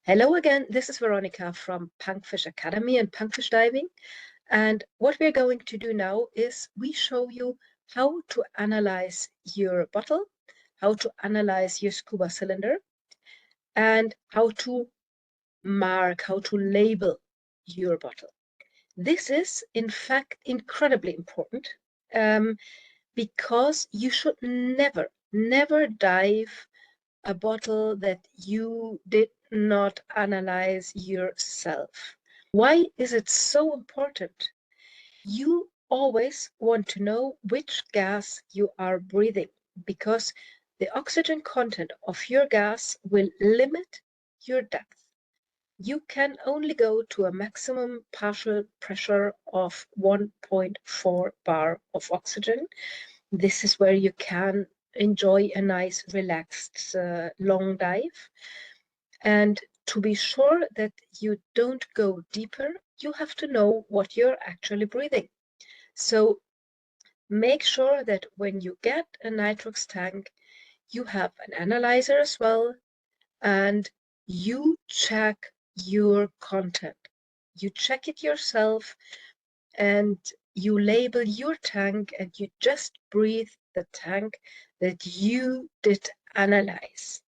Hello again, this is Veronica from Punkfish Academy and Punkfish Diving. And what we're going to do now is we show you how to analyze your bottle, how to analyze your scuba cylinder, and how to mark, how to label your bottle. This is, in fact, incredibly important because you should never dive a bottle that you did not analyze yourself. Why is it so important? You always want to know which gas you are breathing because the oxygen content of your gas will limit your depth. You can only go to a maximum partial pressure of 1.4 bar of oxygen. This is where you can enjoy a nice, relaxed, long dive. And to be sure that you don't go deeper, you have to know what you're actually breathing. So make sure that when you get a nitrox tank, you have an analyzer as well, and you check your content. You check it yourself, and you label your tank, and you just breathe the tank that you did analyze.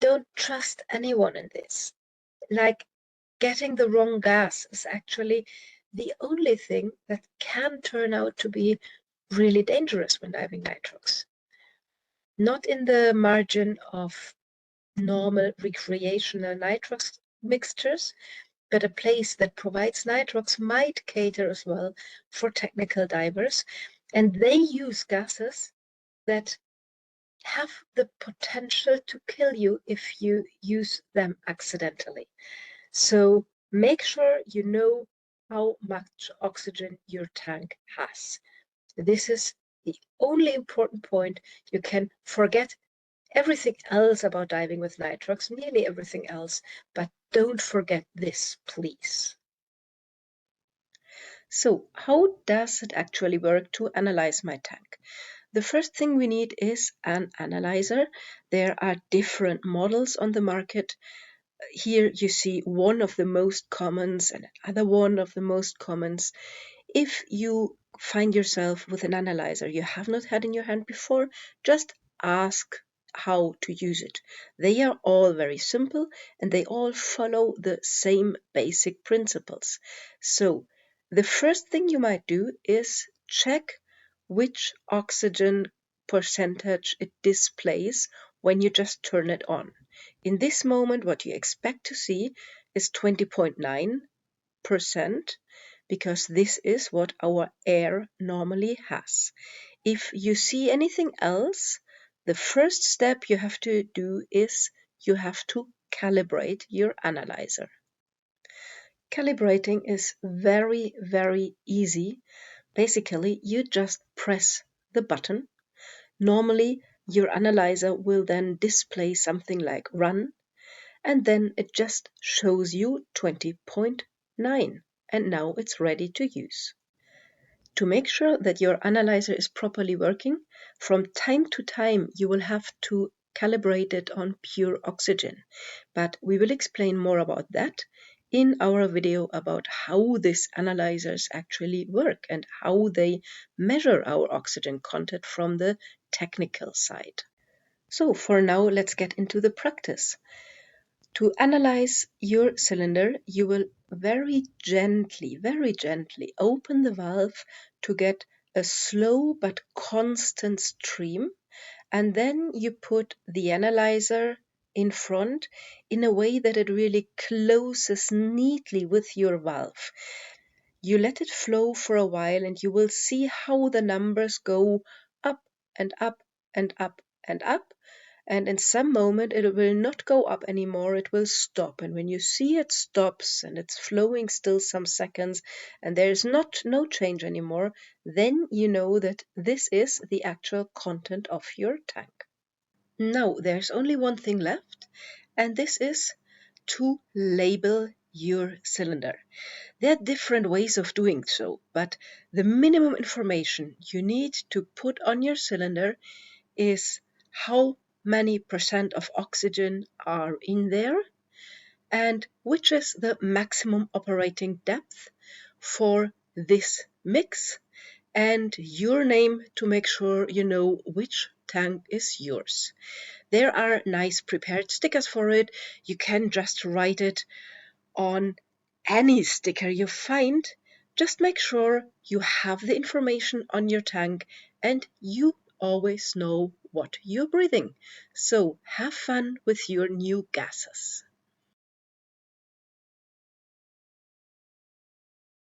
Don't trust anyone in this. Like, getting the wrong gas is actually the only thing that can turn out to be really dangerous when diving nitrox. Not in the margin of normal recreational nitrox mixtures, but a place that provides nitrox might cater as well for technical divers, and they use gases that have the potential to kill you if you use them accidentally. So make sure you know how much oxygen your tank has. This is the only important point. You can forget everything else about diving with nitrox, nearly everything else, but don't forget this, please. So how does it actually work to analyze my tank? The first thing we need is an analyzer. There are different models on the market. Here you see one of the most commons and another one of the most commons. If you find yourself with an analyzer you have not had in your hand before, just ask how to use it. They are all very simple and they all follow the same basic principles. So the first thing you might do is check which oxygen percentage it displays when you just turn it on. In this moment, what you expect to see is 20.9%, because this is what our air normally has. If you see anything else, the first step you have to do is you have to calibrate your analyzer. Calibrating is very easy. Basically, you just press the button. Normally, your analyzer will then display something like run, and then it just shows you 20.9, and now it's ready to use. To make sure that your analyzer is properly working, from time to time you will have to calibrate it on pure oxygen, but we will explain more about that in our video about how these analyzers actually work and how they measure our oxygen content from the technical side. So for now, let's get into the practice. To analyze your cylinder, you will very gently open the valve to get a slow but constant stream, and then you put the analyzer in front in a way that it really closes neatly with your valve. You let it flow for a while and you will see how the numbers go up and up and up and up. And in some moment it will not go up anymore, it will stop. And when you see it stops and it's flowing still some seconds and there is no change anymore, then you know that this is the actual content of your tank. Now there's only one thing left, and this is to label your cylinder. There are different ways of doing so, but the minimum information you need to put on your cylinder is how many percent of oxygen are in there, and which is the maximum operating depth for this mix, and your name to make sure you know which tank is yours. There are nice prepared stickers for it. You can just write it on any sticker you find. Just make sure you have the information on your tank and you always know what you're breathing. So have fun with your new gases.